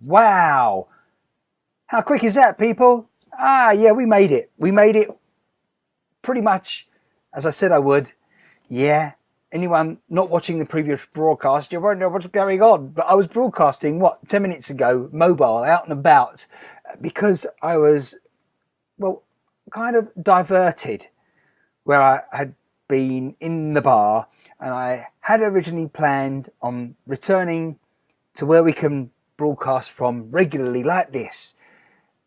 Wow. How quick is that, people? Yeah, we made it. We made it pretty much as I said I would. Yeah. Anyone not watching the previous broadcast, you won't know what's going on. But I was broadcasting, 10 minutes ago, mobile, out and about, because I was, kind of diverted where I had been in the bar, and I had originally planned on returning to where we can broadcast from regularly like this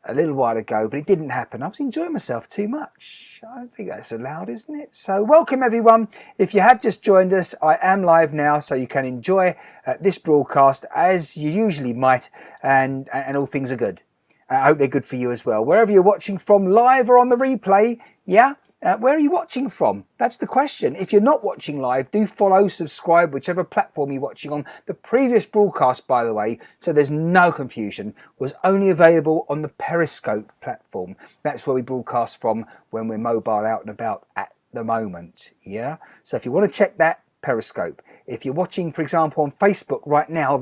a little while ago, but it didn't happen. I was enjoying myself too much. I think that's allowed, isn't it? So welcome everyone. If you have just joined us, I am live now, so you can enjoy this broadcast as you usually might, and all things are good. I hope they're good for you as well. Wherever you're watching from, live or on the replay, yeah? Where are you watching from? That's the question. If you're not watching live, do follow, subscribe, whichever platform you're watching on. The previous broadcast, by the way, so there's no confusion, was only available on the Periscope platform. That's where we broadcast from when we're mobile out and about at the moment, yeah? So if you want to check that, Periscope. If you're watching, for example, on Facebook right now,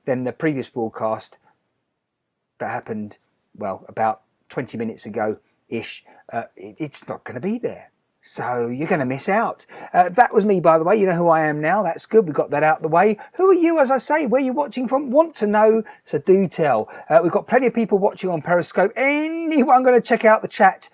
then the previous broadcast that happened, about 20 minutes ago-ish, it's not going to be there. So you're going to miss out. That was me, by the way. You know who I am now. That's good. We got that out of the way. Who are you, as I say? Where are you watching from? Want to know, so do tell. We've got plenty of people watching on Periscope. Anyone going to check out the chat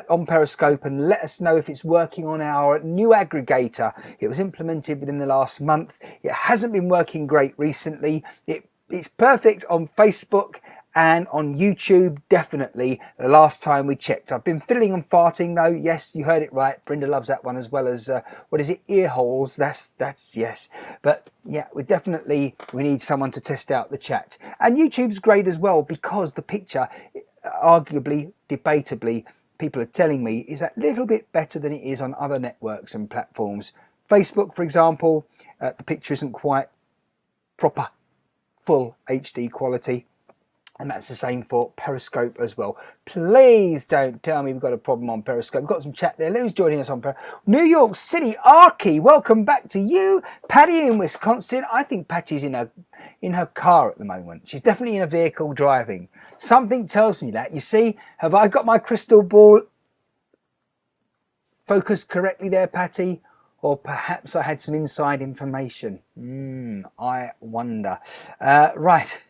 on Periscope and let us know if it's working on our new aggregator? It was implemented within the last month. It hasn't been working great recently. It's perfect on Facebook and on YouTube, definitely, the last time we checked. I've been fiddling and farting though. Yes, you heard it right. Brenda loves that one, as well as, what is it? Ear holes. That's yes. But yeah, we need someone to test out the chat. And YouTube's great as well, because the picture, arguably, debatably, people are telling me, is a little bit better than it is on other networks and platforms. Facebook, for example, the picture isn't quite proper, full HD quality. And that's the same for Periscope as well. Please don't tell me we've got a problem on Periscope. We've got some chat there. Who's joining us on Periscope? New York City, Arky, welcome back to you. Patty in Wisconsin. I think Patty's in her car at the moment. She's definitely in a vehicle driving. Something tells me that. You see, have I got my crystal ball focused correctly there, Patty? Or perhaps I had some inside information. I wonder. Right.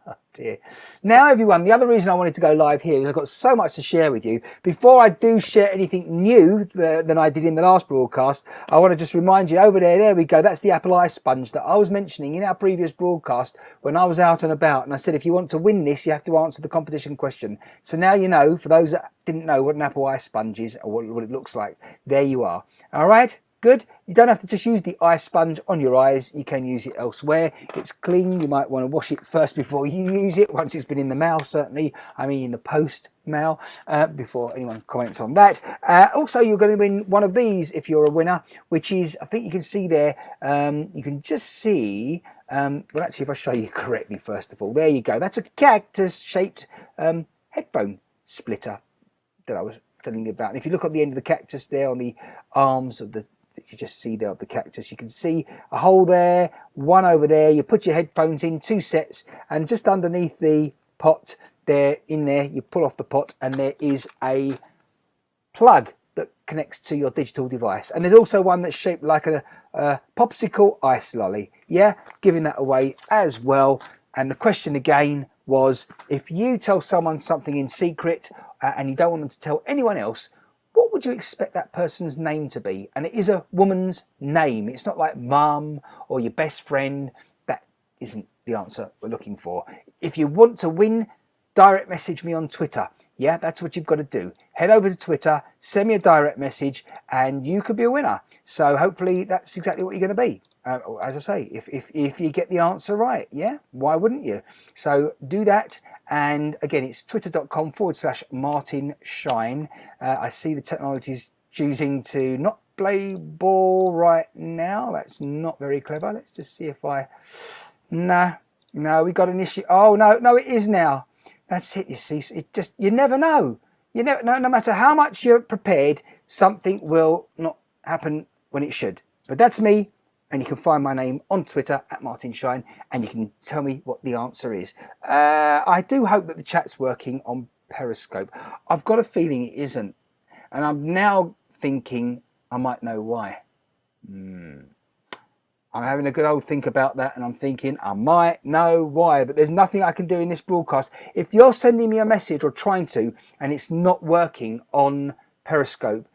Oh dear. Now everyone, the other reason I wanted to go live here is I've got so much to share with you. Before I do share anything new than I did in the last broadcast, I want to just remind you, over there we go, that's the Apple Eye Sponge that I was mentioning in our previous broadcast when I was out and about, and I said if you want to win this you have to answer the competition question. So now you know, for those that didn't know what an Apple Eye Sponge is or what it looks like, there you are. Alright? Good. You don't have to just use the eye sponge on your eyes. You can use it elsewhere. It's clean. You might want to wash it first before you use it, once it's been in the mail, certainly. I mean in the post mail, before anyone comments on that. Also, you're going to win one of these if you're a winner, which is, I think you can see there, you can just see, well actually if I show you correctly first of all, there you go. That's a cactus shaped headphone splitter that I was telling you about. And if you look at the end of the cactus there on the arms of the, you just see there of the cactus, you can see a hole there, one over there. You put your headphones in, 2 sets, and just underneath the pot there, in there, you pull off the pot and there is a plug that connects to your digital device. And there's also one that's shaped like a popsicle ice lolly. Yeah, giving that away as well. And the question again was, if you tell someone something in secret and you don't want them to tell anyone else, what would you expect that person's name to be? And it is a woman's name. It's not like mum or your best friend. That isn't the answer we're looking for. If you want to win, direct message me on Twitter. Yeah, that's what you've got to do. Head over to Twitter, send me a direct message, and you could be a winner. So hopefully that's exactly what you're going to be. As I say, if you get the answer right, yeah, why wouldn't you? So do that. And again, it's twitter.com/Martin Shine. I see the technology's choosing to not play ball right now. That's not very clever. Let's just see if no, we got an issue. Oh, no, it is now. That's it, you see. You never know. You never know. No matter how much you're prepared, something will not happen when it should. But that's me. and you can find my name on Twitter at Martin Shine, and you can tell me what the answer is. I do hope that the chat's working on Periscope. I've got a feeling it isn't, and I'm now thinking I might know why. I'm having a good old think about that, and I'm thinking I might know why, but there's nothing I can do in this broadcast. If you're sending me a message or trying to, and it's not working on Periscope,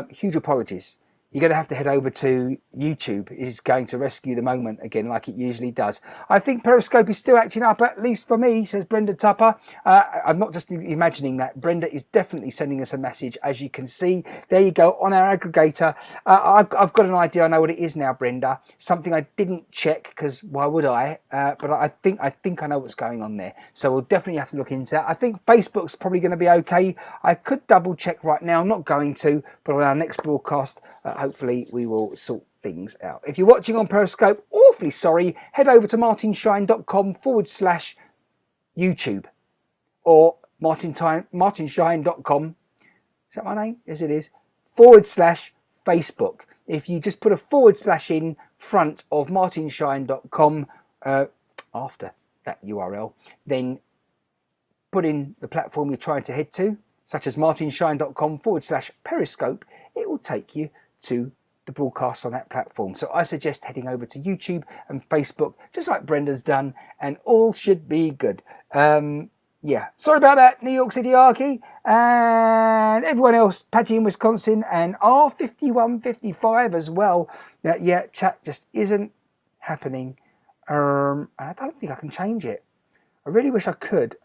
huge apologies. You're going to have to head over to YouTube. It's going to rescue the moment again, like it usually does. I think Periscope is still acting up, at least for me, says Brenda Tupper. I'm not just imagining that. Brenda is definitely sending us a message, as you can see. There you go, on our aggregator. I've got an idea. I know what it is now, Brenda. Something I didn't check, because why would I? But I think I know what's going on there. So we'll definitely have to look into that. I think Facebook's probably going to be okay. I could double check right now. I'm not going to, but on our next broadcast, hopefully we will sort things out. If you're watching on Periscope, awfully sorry, head over to martinshine.com/YouTube or martinshine.com. Is that my name? Yes, it is. /Facebook. If you just put a / in front of martinshine.com after that URL, then put in the platform you're trying to head to, such as martinshine.com/Periscope, it will take you to the broadcast on that platform. So I suggest heading over to YouTube and Facebook, just like Brenda's done, and all should be good. Yeah, sorry about that, New York City Archie, and everyone else, Patty in Wisconsin, and R5155 as well. Yeah, chat just isn't happening, and I don't think I can change it. I really wish I could.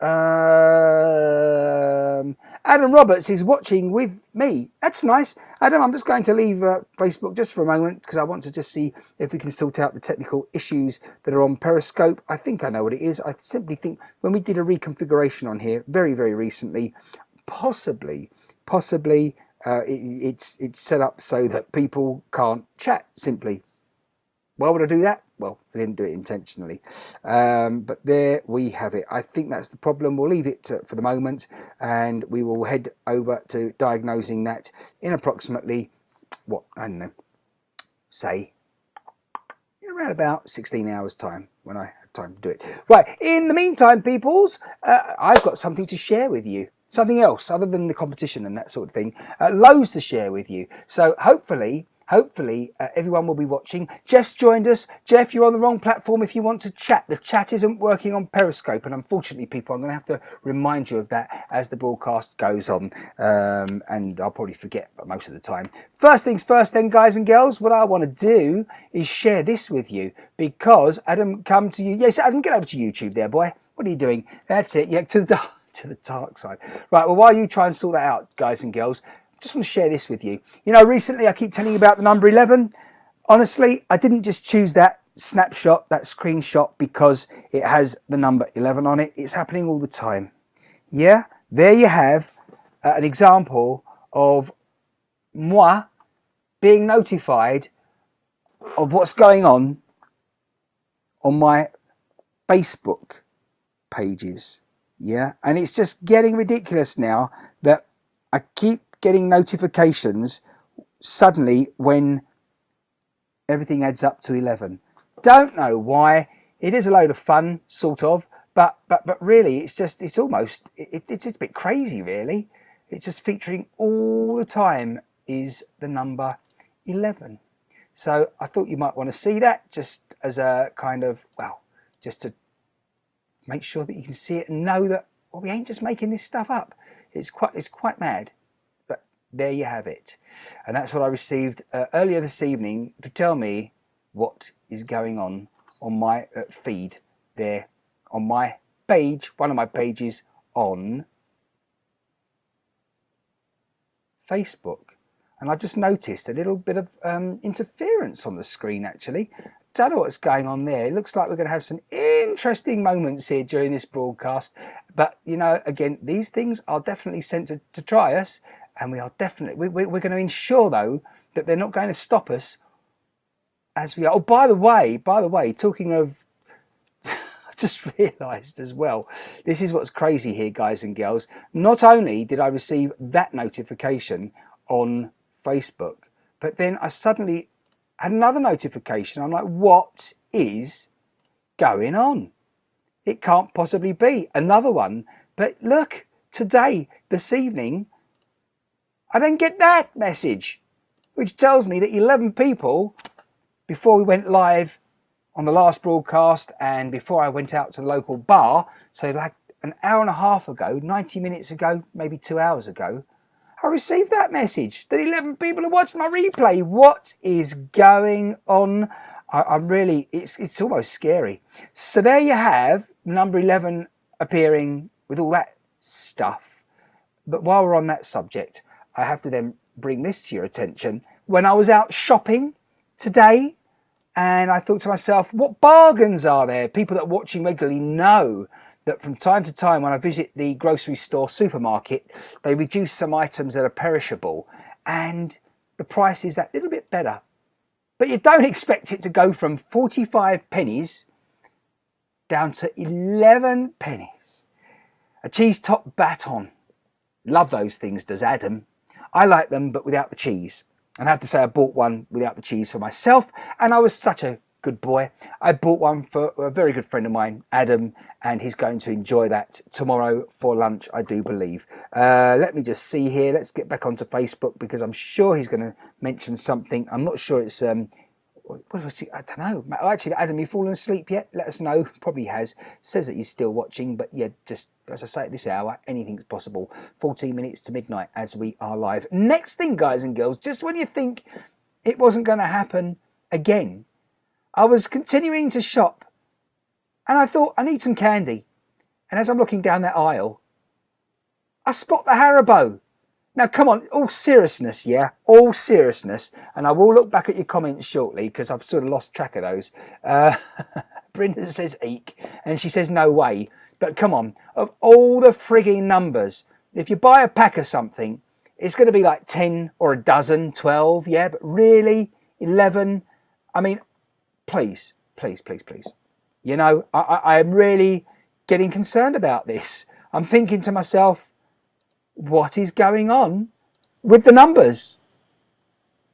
Adam Roberts is watching with me. That's nice. Adam, I'm just going to leave Facebook just for a moment, because I want to just see if we can sort out the technical issues that are on Periscope. I think I know what it is. I simply think when we did a reconfiguration on here very, very recently, possibly it's set up so that people can't chat simply. Why would I do that? Well, I didn't do it intentionally. But there we have it. I think that's the problem. We'll leave it for the moment, and we will head over to diagnosing that in approximately, what, I don't know, say, in around about 16 hours time, when I have time to do it. Right, in the meantime, peoples, I've got something to share with you. Something else other than the competition and that sort of thing. Loads to share with you. So hopefully everyone will be watching. Jeff's joined us. Jeff, you're on the wrong platform if you want to chat. The chat isn't working on Periscope, and unfortunately, people, I'm going to have to remind you of that as the broadcast goes on, and I'll probably forget most of the time. First things first then, guys and girls, what I want to do is share this with you, because Adam, come to you. Yes, Adam, get over to YouTube there, boy. What are you doing? That's it. Yeah, to the dark side. Right, well, while you try and sort that out, guys and girls, just want to share this with you. You know, recently I keep telling you about the number 11. Honestly, I didn't just choose that snapshot, that screenshot, because it has the number 11 on it. It's happening all the time. Yeah, there you have an example of moi being notified of what's going on my Facebook pages. Yeah, and it's just getting ridiculous now that I keep getting notifications suddenly when everything adds up to 11. Don't know why. It is a load of fun, sort of, but really it's just it's a bit crazy, really. It's just featuring all the time is the number 11. So I thought you might want to see that, just as a kind of, well, just to make sure that you can see it and know that, well, we ain't just making this stuff up. It's quite mad. There you have it. And that's what I received earlier this evening to tell me what is going on my feed there, on my page, one of my pages on Facebook. And I've just noticed a little bit of interference on the screen, actually. Don't know what's going on there. It looks like we're going to have some interesting moments here during this broadcast. But, you know, again, these things are definitely sent to try us. And we are definitely, we're going to ensure, though, that they're not going to stop us as we are. Oh, by the way, talking of, I've just realised as well, this is what's crazy here, guys and girls. Not only did I receive that notification on Facebook, but then I suddenly had another notification. I'm like, what is going on? It can't possibly be another one. But look, today, this evening, I then get that message, which tells me that 11 people, before we went live on the last broadcast and before I went out to the local bar, so like an hour and a half ago, 90 minutes ago, maybe 2 hours ago, I received that message that 11 people have watched my replay. What is going on? I'm really, it's almost scary. So there you have number 11 appearing with all that stuff. But while we're on that subject, I have to then bring this to your attention. When I was out shopping today, and I thought to myself, what bargains are there? People that are watching regularly know that from time to time when I visit the grocery store supermarket, they reduce some items that are perishable and the price is that little bit better. But you don't expect it to go from 45 pennies down to 11 pennies. A cheese top baton. Love those things, does Adam. I like them, but without the cheese. And I have to say I bought one without the cheese for myself, and I was such a good boy. I bought one for a very good friend of mine, Adam, and he's going to enjoy that tomorrow for lunch, I do believe. Let me just see here. Let's get back onto Facebook because I'm sure he's going to mention something. I'm not sure it's what was it? I don't know. Actually, Adam, you fallen asleep yet? Let us know. Probably has. It says that he's still watching, but yeah, just as I say at this hour, anything's possible. 14 minutes to midnight as we are live. Next thing, guys and girls, just when you think it wasn't going to happen again, I was continuing to shop and I thought I need some candy. And as I'm looking down that aisle, I spot the Haribo. Now, come on, all seriousness, yeah? All seriousness. And I will look back at your comments shortly because I've sort of lost track of those. Brenda says eek, and she says no way. But come on, of all the frigging numbers, if you buy a pack of something, it's going to be like 10 or a dozen, 12, yeah? But really, 11? I mean, please, please, please, please. You know, I am really getting concerned about this. I'm thinking to myself, what is going on with the numbers?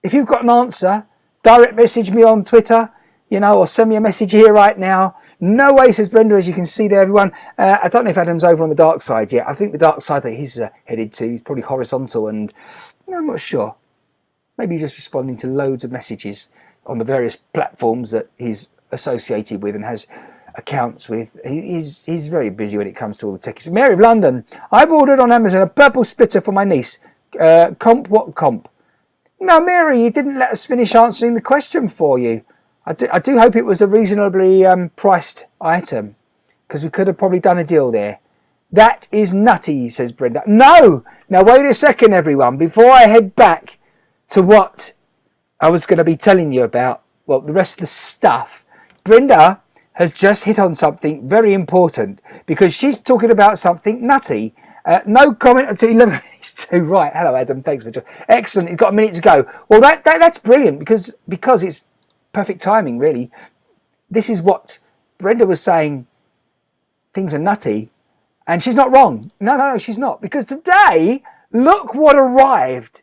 If you've got an answer, direct message me on Twitter, you know, or send me a message here right now. No way, says Brenda, as you can see there, everyone. I don't know if Adam's over on the dark side yet. I think the dark side that he's headed to is probably horizontal, and I'm not sure. Maybe he's just responding to loads of messages on the various platforms that he's associated with and has accounts with. He's very busy when it comes to all the techies. Mary of London, I've ordered on Amazon a purple splitter for my niece. Comp, what comp? No, Mary, you didn't let us finish answering the question for you. I do hope it was a reasonably priced item, because we could have probably done a deal there. That is nutty, says Brenda. No! Now wait a second, everyone. Before I head back to what I was going to be telling you about, well, the rest of the stuff, Brenda has just hit on something very important because she's talking about something nutty. No comment until 11 minutes to. Right, hello Adam, thanks for joining. Excellent, he's got a minute to go. Well, that's brilliant because it's perfect timing, really. This is what Brenda was saying, things are nutty, and she's not wrong. No, she's not, because today, look what arrived.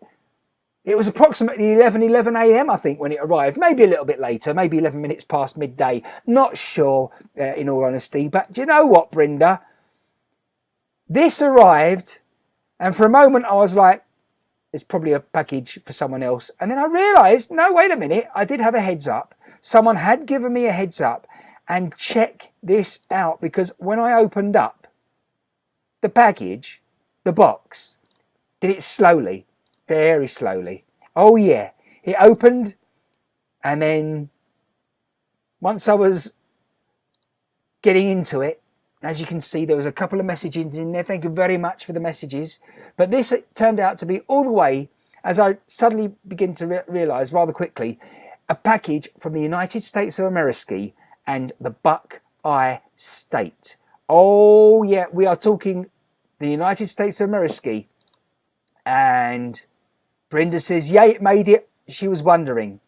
It was approximately 11 a.m. I think when it arrived, maybe a little bit later, maybe 11 minutes past midday. Not sure, in all honesty. But do you know what, Brenda? This arrived, and for a moment I was like, it's probably a package for someone else. And then I realised, no, wait a minute, I did have a heads up. Someone had given me a heads up, and check this out, because when I opened up the package, the box, did it slowly. Very slowly. Oh yeah, it opened, and then once I was getting into it, as you can see, there was a couple of messages in there. Thank you very much for the messages. But this turned out to be all the way, as I suddenly begin to realise rather quickly, a package from the United States of America and the Buckeye State. Oh yeah, we are talking the United States of America. And Brenda says, yay, it made it. She was wondering.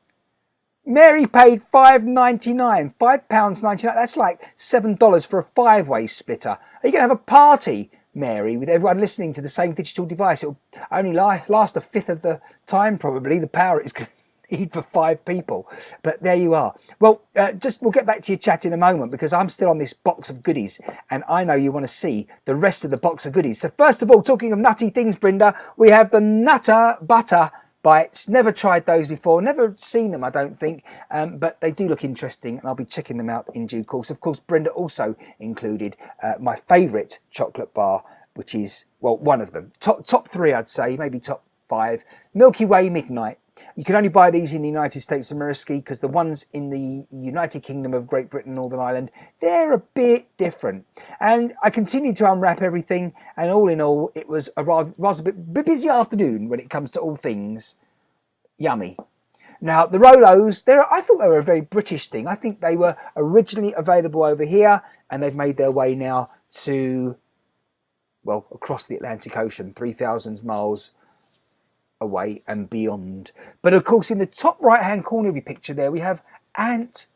Mary paid £5.99, £5.99. That's like $7 for a 5-way splitter. Are you going to have a party, Mary, with everyone listening to the same digital device? It'll only last a fifth of the time, probably. The power is need for 5 people. But there you are. Well, we'll get back to your chat in a moment, because I'm still on this box of goodies and I know you want to see the rest of the box of goodies. So first of all, talking of nutty things, Brynda, we have the Nutter Butter Bites. Never tried those before, never seen them, I don't think, but they do look interesting and I'll be checking them out in due course. Of course, Brynda also included my favourite chocolate bar, which is, well, one of them. Top 3, I'd say, maybe top 5. Milky Way Midnight. You can only buy these in the United States of America, because the ones in the United Kingdom of Great Britain, Northern Ireland, they're a bit different. And I continued to unwrap everything, and all in all, it was a rather bit busy afternoon when it comes to all things yummy. Now, the Rolos, I thought they were a very British thing. I think they were originally available over here, and they've made their way now to, well, across the Atlantic Ocean, 3,000 miles away and beyond. But of course, in the top right hand corner of your picture there, we have ant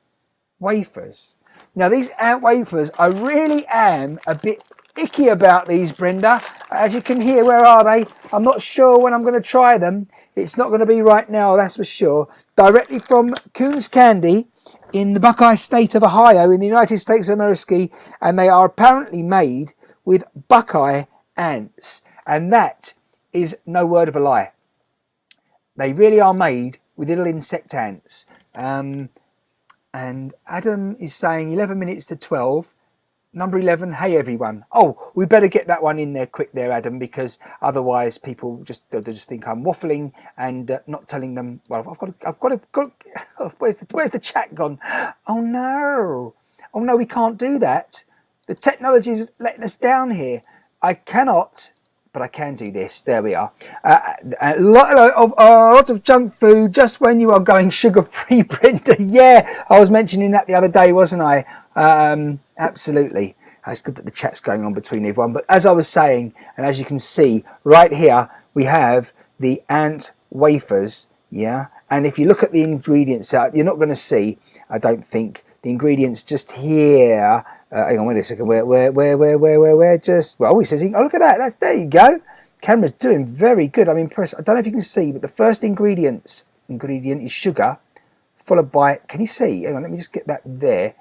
wafers. Now, these ant wafers, I really am a bit icky about these, Brynda. As you can hear, where are they? I'm not sure when I'm going to try them. It's not going to be right now, that's for sure. Directly from Coons Candy in the Buckeye State of Ohio in the United States of America, and they are apparently made with Buckeye ants, and that is no word of a lie. They really are made with little insect ants. And Adam is saying 11 minutes to 12. Number 11, hey everyone. Oh, we better get that one in there quick there, Adam, because otherwise they'll just think I'm waffling and not telling them. Well, I've got to where's the chat gone? Oh no, we can't do that. The technology is letting us down here. I cannot. But I can do this. There we are. Lots of junk food just when you are going sugar-free, Brynda. Yeah, I was mentioning that the other day, wasn't I? Absolutely. It's good that the chat's going on between everyone. But as I was saying, and as you can see right here, we have the ant wafers. Yeah. And if you look at the ingredients out, you're not going to see, I don't think, the ingredients just here. Hang on, wait a second. Where? Just, well, he says, oh, look at that. There you go. Camera's doing very good. I'm impressed. I don't know if you can see, but the first ingredient is sugar, followed by, can you see? Hang on, let me just get that there.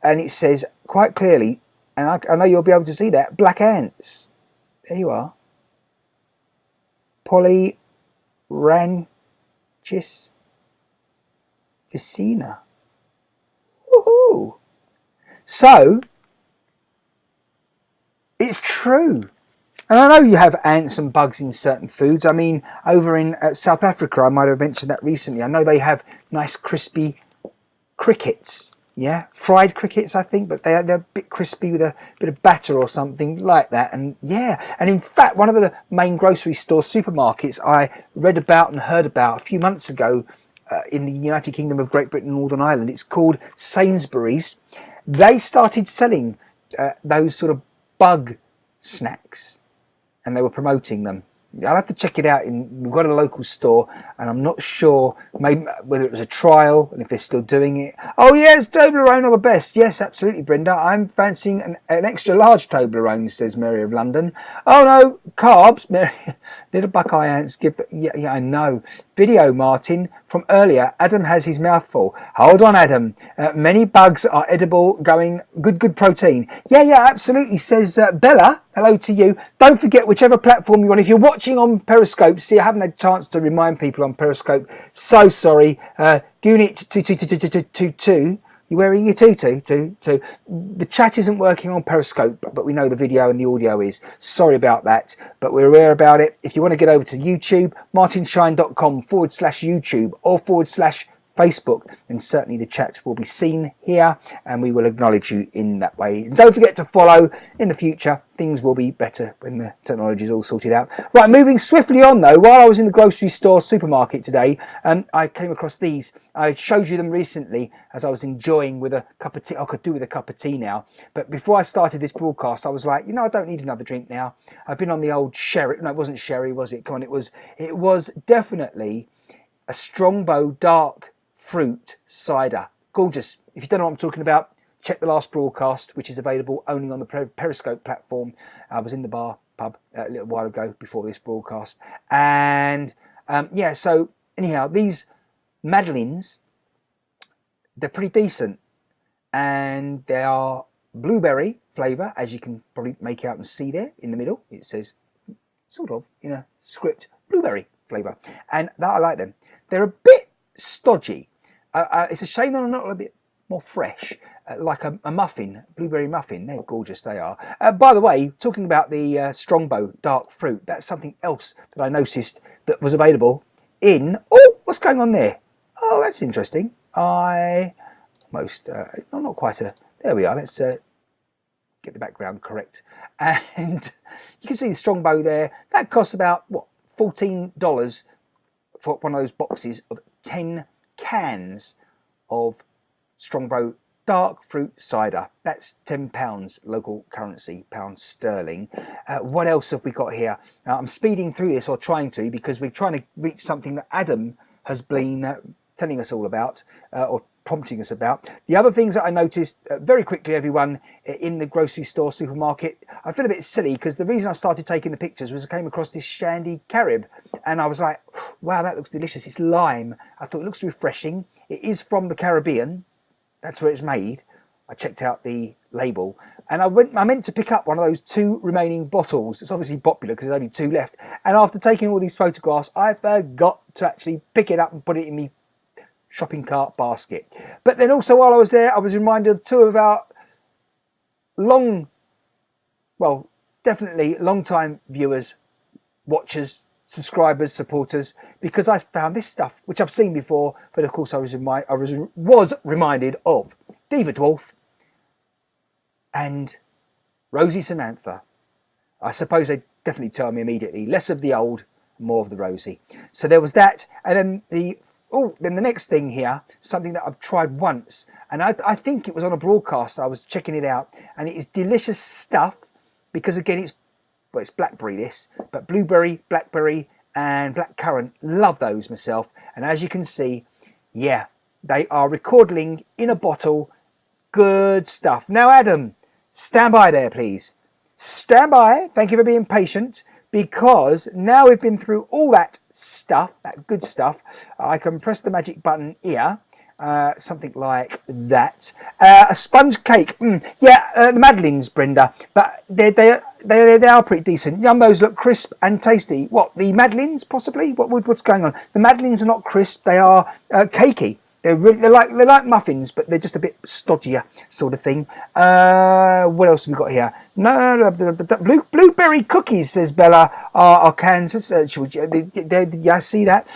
And it says quite clearly, and I know you'll be able to see that, black ants. There you are. Polyranchis vicina. Woohoo! So, it's true. And I know you have ants and bugs in certain foods. I mean, over in South Africa, I might have mentioned that recently. I know they have nice crispy crickets. Yeah, fried crickets, I think, but they're a bit crispy with a bit of batter or something like that. And yeah, and in fact, one of the main grocery store supermarkets I read about and heard about a few months ago in the United Kingdom of Great Britain and Northern Ireland, it's called Sainsbury's. They started selling those sort of bug snacks, and they were promoting them. I'll have to check it out. We've got a local store, and I'm not sure maybe whether it was a trial and if they're still doing it. Oh yes, Toblerone are the best. Yes, absolutely, Brynda. I'm fancying an extra large Toblerone, says Mary of London. Oh no, carbs, Mary. Little Buckeye ants give. Yeah, I know. Video, Martin, from earlier. Adam has his mouth full. Hold on, Adam. Many bugs are edible. Going good protein. Yeah, absolutely, says Bella. Hello to you. Don't forget, whichever platform you're on. If you're watching on Periscope, see, I haven't had a chance to remind people on Periscope. So sorry. Goonit2222. You wearing your tutu? The chat isn't working on Periscope, but we know the video and the audio is. Sorry about that, but we're aware about it. If you want to get over to YouTube, martinshine.com/YouTube or /Facebook, and certainly the chat will be seen here and we will acknowledge you in that way. And don't forget to follow in the future. Things will be better when the technology is all sorted out. Right, moving swiftly on though, while I was in the grocery store supermarket today, I came across these. I showed you them recently as I was enjoying with a cup of tea. I could do with a cup of tea now. But before I started this broadcast, I was like, you know, I don't need another drink now. I've been on the old sherry. No, it wasn't sherry, was it? Come on, it was definitely a Strongbow dark fruit cider. Gorgeous. If you don't know what I'm talking about, check the last broadcast, which is available only on the Periscope platform. I was in the bar pub a little while ago before this broadcast, and yeah, so anyhow, these Madeleines, they're pretty decent, and they are blueberry flavour, as you can probably make out and see there in the middle. It says, sort of, in a script, blueberry flavour, and that I like them. They're a bit stodgy. It's a shame they're not a bit more fresh, like a muffin, blueberry muffin. They're gorgeous, they are. By the way, talking about the Strongbow dark fruit, that's something else that I noticed that was available in... Oh, what's going on there? Oh, that's interesting. I almost, not quite a... There we are, let's get the background correct. And you can see the Strongbow there. That costs about, what, $14 for one of those boxes of 10 cans of Strongbow dark fruit cider. That's £10 local currency, pound sterling. What else have we got here? I'm speeding through this, or trying to, because we're trying to reach something that Adam has been telling us all about, or prompting us about. The other things that I noticed very quickly, everyone, in the grocery store, supermarket, I feel a bit silly because the reason I started taking the pictures was I came across this Shandy Carib, and I was like, wow, that looks delicious. It's lime. I thought it looks refreshing. It is from the Caribbean. That's where it's made. I checked out the label, and I meant to pick up one of those 2 remaining bottles. It's obviously popular because there's only 2 left. And after taking all these photographs, I forgot to actually pick it up and put it in my shopping cart basket. But then also while I was there, I was reminded of 2 of our definitely long-time viewers, watchers, subscribers, supporters, because I found this stuff, which I've seen before, but of course I was reminded of Diva Dwarf and Rosie Samantha. I suppose they definitely tell me immediately, less of the old, more of the Rosie. So there was that, and then the next thing here, something that I've tried once, and I think it was on a broadcast. I was checking it out, and it is delicious stuff, because again, it's blackberry this, but blueberry, blackberry, and blackcurrant. Love those myself. And as you can see, yeah, they are recordling in a bottle. Good stuff. Now, Adam, stand by there, please. Stand by. Thank you for being patient, because now we've been through all that stuff, that good stuff. I can press the magic button here. Something like that. A sponge cake. The Madeleines, Brenda, but they are pretty decent. Those look crisp and tasty. What, the Madeleines possibly? What's going on? The Madeleines are not crisp. They are cakey. They're like muffins, but they're just a bit stodgier, sort of thing. What else have we got here? No, blueberry cookies, says Bella, are Kansas. Yeah, I see that.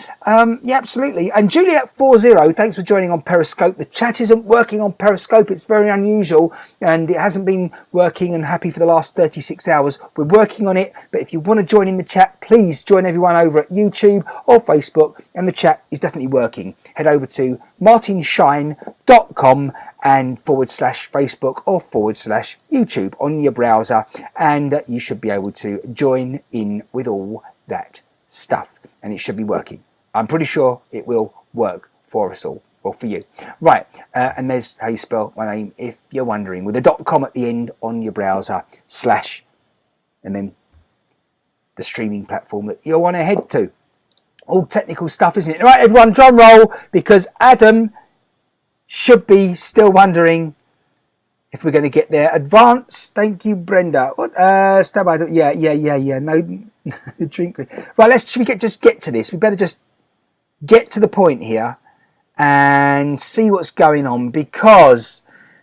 Yeah, absolutely. And Juliet40, thanks for joining on Periscope. The chat isn't working on Periscope. It's very unusual, and it hasn't been working and happy for the last 36 hours. We're working on it, but if you want to join in the chat, please join everyone over at YouTube or Facebook, and the chat is definitely working. Head over to martinshine.com and /Facebook or /YouTube on your browser, and you should be able to join in with all that stuff, and it should be working. I'm pretty sure it will work for us all, or for you. Right, and there's how you spell my name if you're wondering, with a .com at the end on your browser, / and then the streaming platform that you'll want to head to. All technical stuff, isn't it? Right, everyone, drum roll, because Adam should be still wondering if we're going to get there. Advance, thank you, Brenda. What? Stab by. Yeah. No, drink. Right, should we just get to this? We better just get to the point here and see what's going on, because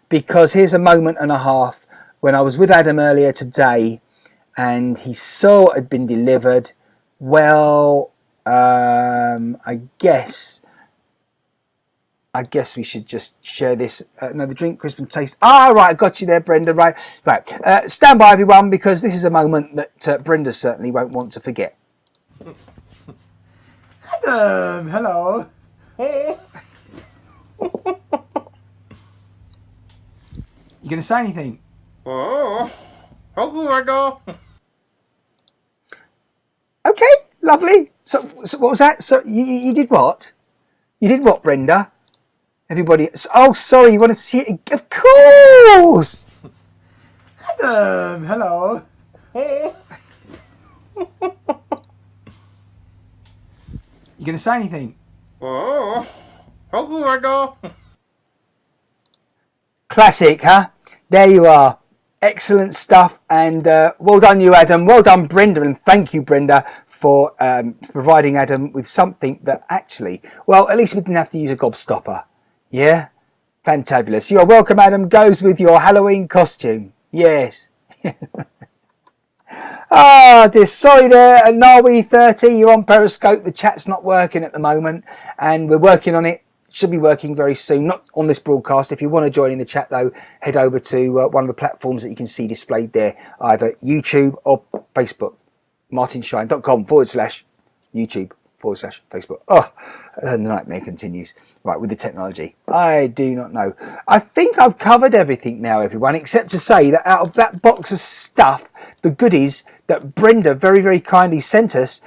here's a moment and a half when I was with Adam earlier today, and he saw what had been delivered. Well, I guess we should just share this. No, the drink, crisp and taste. Right, I got you there, Brenda. Right. Stand by, everyone, because this is a moment that Brenda certainly won't want to forget. Adam, hello. You gonna say anything? Okay, lovely. So what was that? So you did what? You did what, Brenda? Everybody. Oh, sorry. You wanted to see it? Of course. Adam, hello. You gonna say anything? Oh, Hogwarts. Classic, huh? There you are. Excellent stuff, and well done you, Adam. Well done, Brenda, and thank you, Brenda, for providing Adam with something that actually, well, at least we didn't have to use a gobstopper. Yeah? Fantabulous. You're welcome, Adam. Goes with your Halloween costume. Yes. Ah, dear. Sorry there, Nawi30. You're on Periscope. The chat's not working at the moment, and we're working on it. Should be working very soon. Not on this broadcast. If you want to join in the chat, though, head over to one of the platforms that you can see displayed there, either YouTube or Facebook. martinshine.com/YouTube/Facebook. Oh, the nightmare continues. Right, with the technology. I do not know. I think I've covered everything now, everyone, except to say that out of that box of stuff, the goodies that Brenda very, very kindly sent us,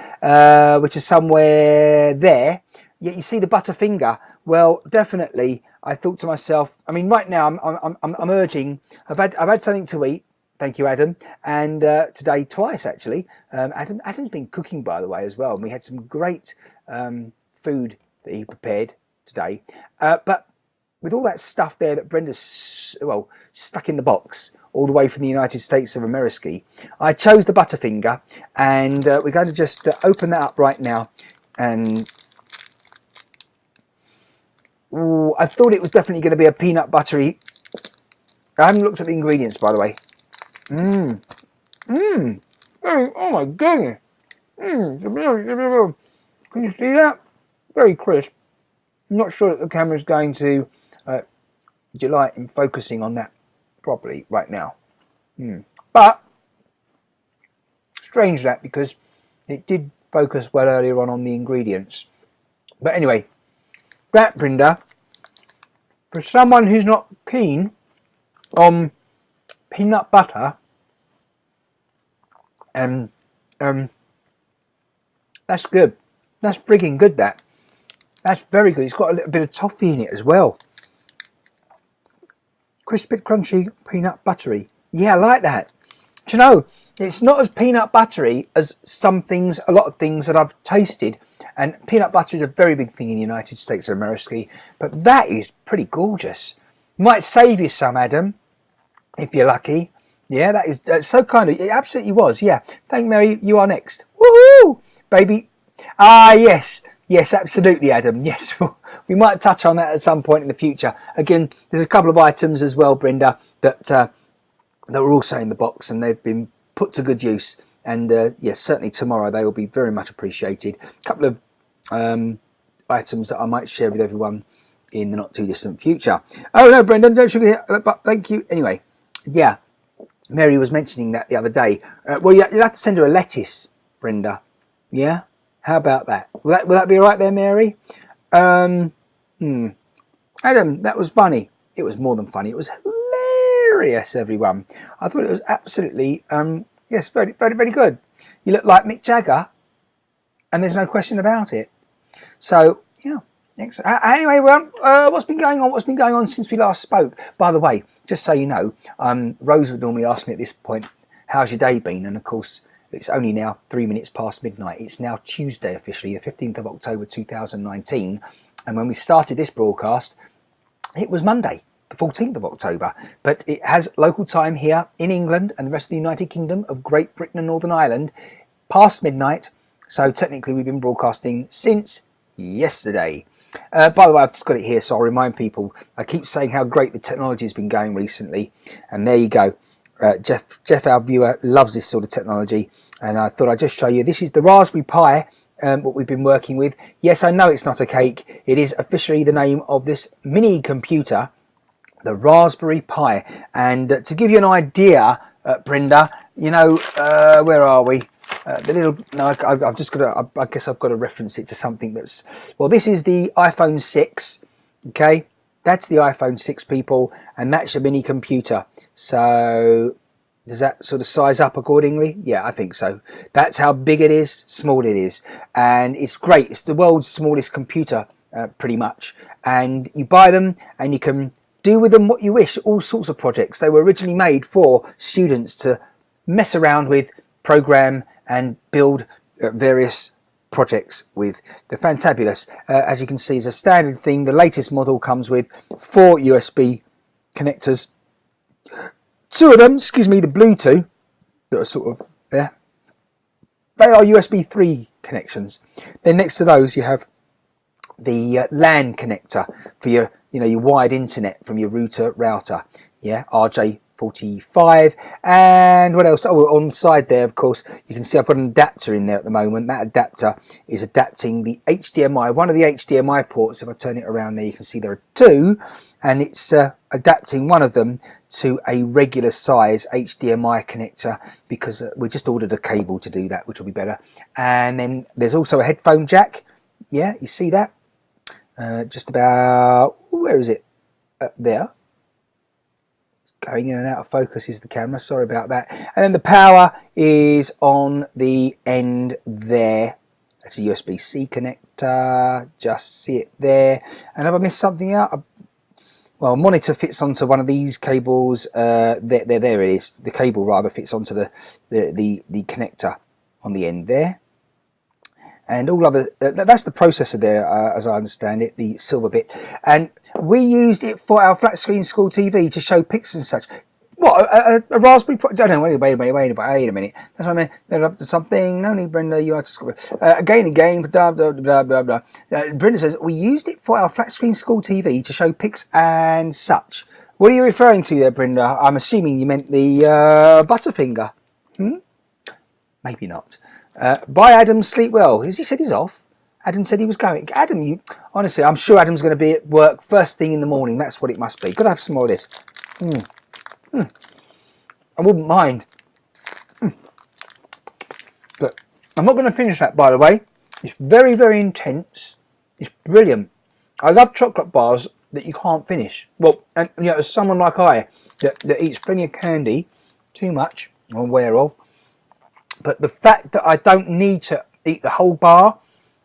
which is somewhere there, yet you see the Butterfinger. Well, definitely, I thought to myself, I mean, right now I'm urging, I've had something to eat. Thank you, Adam. And today twice, actually. Adam's been cooking, by the way, as well. And we had some great food that he prepared today. But with all that stuff there that Brenda's, well, stuck in the box all the way from the United States of America, I chose the Butterfinger. And we're going to just open that up right now. And ooh, I thought it was definitely going to be a peanut buttery. I haven't looked at the ingredients, by the way. Oh my goodness. Can you see that? Very crisp. I'm not sure that the camera's going to delight in focusing on that properly right now. But strange that, because it did focus well earlier on the ingredients. But anyway, that, Brenda, for someone who's not keen on peanut butter, and that's good. That's frigging good, that's very good. It's got a little bit of toffee in it as well. Crispy, crunchy, peanut buttery. Yeah, I like that. Do you know, it's not as peanut buttery as a lot of things that I've tasted, and peanut butter is a very big thing in the United States of America, but that is pretty gorgeous. Might save you some, Adam, if you're lucky. Yeah, that's so kind of, it absolutely was. Yeah, thank Mary, you are next. Woohoo, baby. Ah, yes, absolutely, Adam. Yes, we might touch on that at some point in the future. Again, there's a couple of items as well, Brenda, that were also in the box, and they've been put to good use. And yes, certainly tomorrow they will be very much appreciated. A couple of items that I might share with everyone in the not too distant future. Oh no, Brendan, don't sugar, but thank you anyway. Yeah. Mary was mentioning that the other day. Well, you'll have to send her a lettuce, Brenda. Yeah? How about that? Will that be all right there, Mary? Adam, that was funny. It was more than funny. It was hilarious, everyone. I thought it was absolutely, yes, very, very, very good. You look like Mick Jagger, and there's no question about it. So, yeah. Anyway, well, what's been going on? What's been going on since we last spoke? By the way, just so you know, Rose would normally ask me at this point, how's your day been? And of course, it's only now 3 minutes past midnight. It's now Tuesday officially, the 15th of October 2019. And when we started this broadcast, it was Monday, the 14th of October. But it has local time here in England and the rest of the United Kingdom of Great Britain and Northern Ireland past midnight. So technically we've been broadcasting since yesterday. By the way, I've just got it here, so I'll remind people. I keep saying how great the technology has been going recently, and there you go. Jeff, our viewer, loves this sort of technology, and I thought I'd just show you. This is the Raspberry Pi, what we've been working with. Yes, I know it's not a cake. It is officially the name of this mini computer, the Raspberry Pi. And to give you an idea, Brenda, you know, where are we? The little, no, I've just got to, I guess I've got to reference it to something that's, well, this is the iPhone 6, okay? That's the iPhone 6, people, and that's your mini computer. So does that sort of size up accordingly? Yeah, I think so. That's how big it is, small it is. And it's great. It's the world's smallest computer, pretty much. And you buy them and you can do with them what you wish, all sorts of projects. They were originally made for students to mess around with, program and build various projects with. They're fantabulous. As you can see, it's a standard thing. The latest model comes with 4 USB connectors. 2 of them, the blue 2 that are sort of there, they are USB 3 connections. Then next to those you have the LAN connector for your your wired internet from your router, yeah, RJ45. And what else? Oh, on the side there, of course, you can see I've got an adapter in there at the moment. That adapter is adapting the HDMI, one of the HDMI ports. If I turn it around there, you can see there are 2, and it's adapting one of them to a regular size HDMI connector, because we just ordered a cable to do that, which will be better. And then there's also a headphone jack. Yeah, you see that? Just about, where is it? There. Going in and out of focus is the camera, sorry about that. And then the power is on the end there. That's a USB-C connector, just see it there. And have I missed something out? Well, monitor fits onto one of these cables. There it is. The cable rather fits onto the connector on the end there. And all other, that's the processor there, as I understand it, the silver bit. And we used it for our flat screen school TV to show pics and such. What, a Raspberry Pi? I don't know, wait a minute. That's what I meant. They're up to something. No need, Brenda, you are to again, blah, blah, blah, blah, blah. Brenda says, we used it for our flat screen school TV to show pics and such. What are you referring to there, Brenda? I'm assuming you meant the Butterfinger. Maybe not. Bye, Adam. Sleep well. Has he said he's off? Adam said he was going. Adam, you honestly, I'm sure Adam's going to be at work first thing in the morning. That's what it must be. Got to have some more of this. I wouldn't mind. But I'm not going to finish that, by the way. It's very, very intense. It's brilliant. I love chocolate bars that you can't finish. Well, and as someone like I that eats plenty of candy, too much, I'm aware of. But the fact that I don't need to eat the whole bar,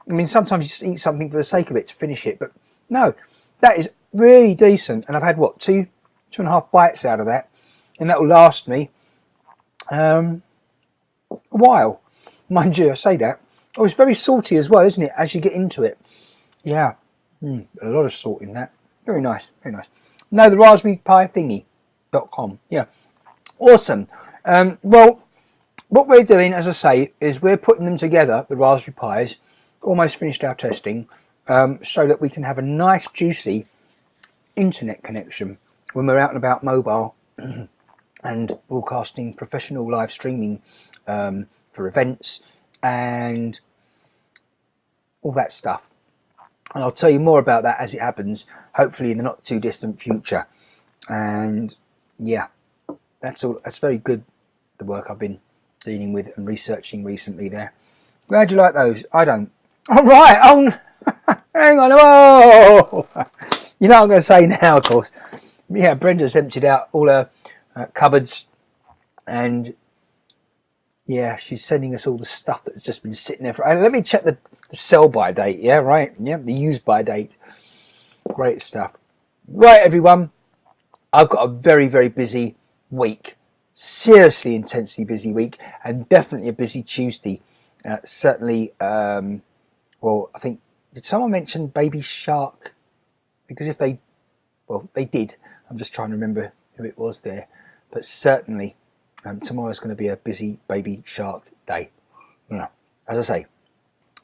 I mean, sometimes you just eat something for the sake of it to finish it. But no, that is really decent. And I've had, what, two and a half bites out of that. And that will last me a while. Mind you, I say that. Oh, it's very salty as well, isn't it, as you get into it? Yeah, a lot of salt in that. Very nice, very nice. No, the Raspberry Pi thingy.com. Yeah, awesome. Well, what we're doing, as I say, is we're putting them together, the Raspberry Pis, almost finished our testing, so that we can have a nice, juicy internet connection when we're out and about mobile and broadcasting professional live streaming for events and all that stuff. And I'll tell you more about that as it happens, hopefully in the not too distant future. And yeah, that's all. That's very good, the work I've been dealing with and researching recently there. Glad you like those. I don't. All right. Oh, hang on. Oh, you know what I'm going to say now, of course. Yeah, Brenda's emptied out all her cupboards, and yeah, she's sending us all the stuff that's just been sitting there for. Let me check the sell by date. Yeah, right. Yeah, the use by date. Great stuff. Right, everyone. I've got a very, very busy week. Seriously, intensely busy week, and definitely a busy Tuesday. Certainly, well, I think, did someone mention Baby Shark? Because if they, well, they did. I'm just trying to remember who it was there. But certainly, tomorrow's going to be a busy Baby Shark day. Yeah, as I say,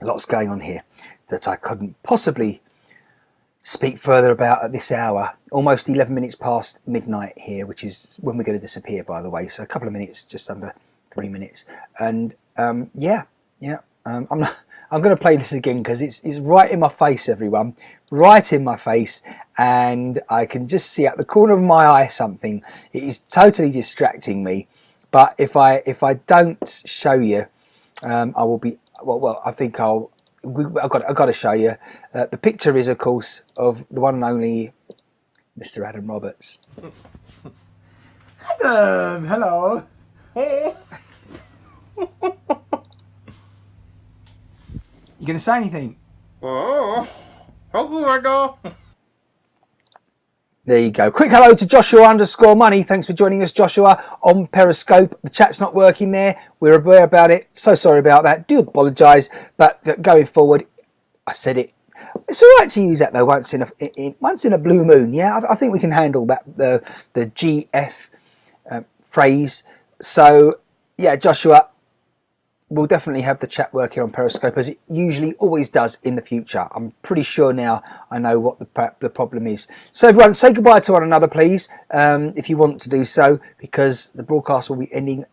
lots going on here that I couldn't possibly speak further about at this hour. Almost 11 minutes past midnight here, which is when we're going to disappear, by the way. So a couple of minutes, just under 3 minutes. And I'm going to play this again because it's right in my face, everyone. Right in my face. And I can just see out the corner of my eye something. It is totally distracting me. But if I don't show you, I will be, well, I think I've got to show you. The picture is, of course, of the one and only Mr. Adam Roberts. Adam, hello. You gonna say anything? Oh, how good I go? There you go. Quick hello to Joshua_money. Thanks for joining us, Joshua, on Periscope. The chat's not working there. We're aware about it. So sorry about that. Do apologise. But going forward, I said it. It's all right to use that though once in a blue moon. Yeah, I think we can handle that the GF phrase. So yeah, Joshua, we'll definitely have the chat working on Periscope as it usually always does in the future. I'm pretty sure now I know what the problem is. So everyone, say goodbye to one another, please, if you want to do so, because the broadcast will be ending,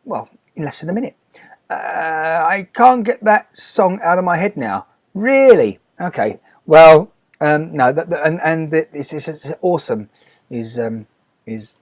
well, in less than a minute. I can't get that song out of my head now. Really? Okay. Well, no, it's awesome. Is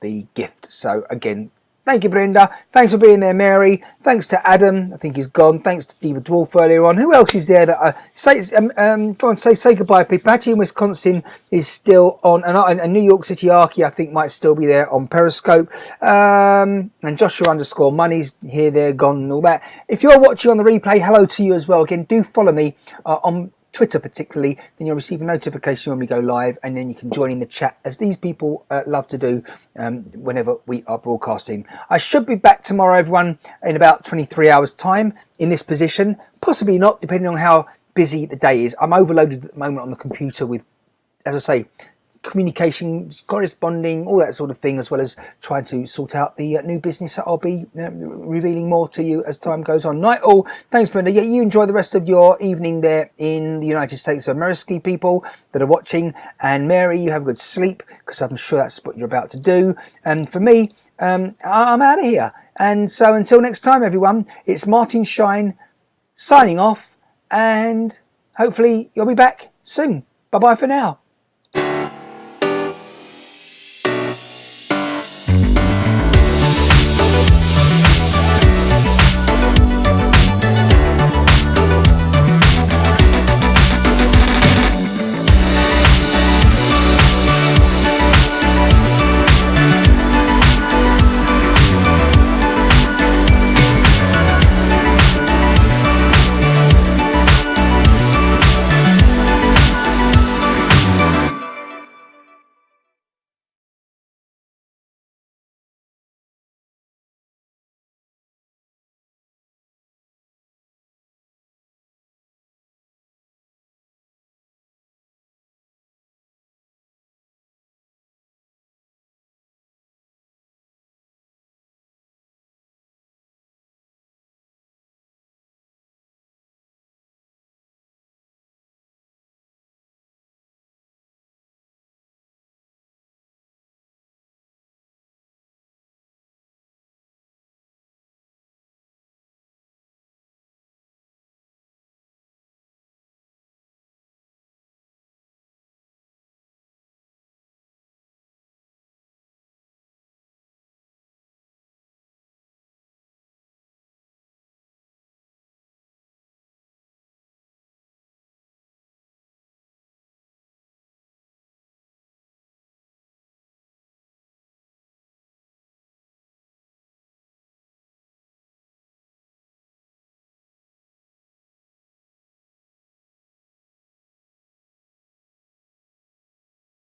the gift. So again, thank you, Brenda. Thanks for being there, Mary. Thanks to Adam. I think he's gone. Thanks to Diva Dwarf earlier on. Who else is there that go on, say goodbye, people. Patty in Wisconsin is still on, and New York City Arky, I think, might still be there on Periscope. And Joshua_money's here, there, gone, and all that. If you're watching on the replay, hello to you as well. Again, do follow me on Twitter particularly, then you'll receive a notification when we go live, and then you can join in the chat as these people love to do whenever we are broadcasting. I should be back tomorrow, everyone, in about 23 hours time in this position, possibly not, depending on how busy the day is. I'm overloaded at the moment on the computer with, as I say, communications, corresponding, all that sort of thing, as well as trying to sort out the new business that I'll be revealing more to you as time goes on. Night all. Thanks, Brenda. Yeah, you enjoy the rest of your evening there in the United States of America, people that are watching. And Mary, you have a good sleep, because I'm sure that's what you're about to do. And for me, I'm out of here. And so until next time, everyone, it's Martin Shine signing off, and hopefully you'll be back soon. Bye-bye for now.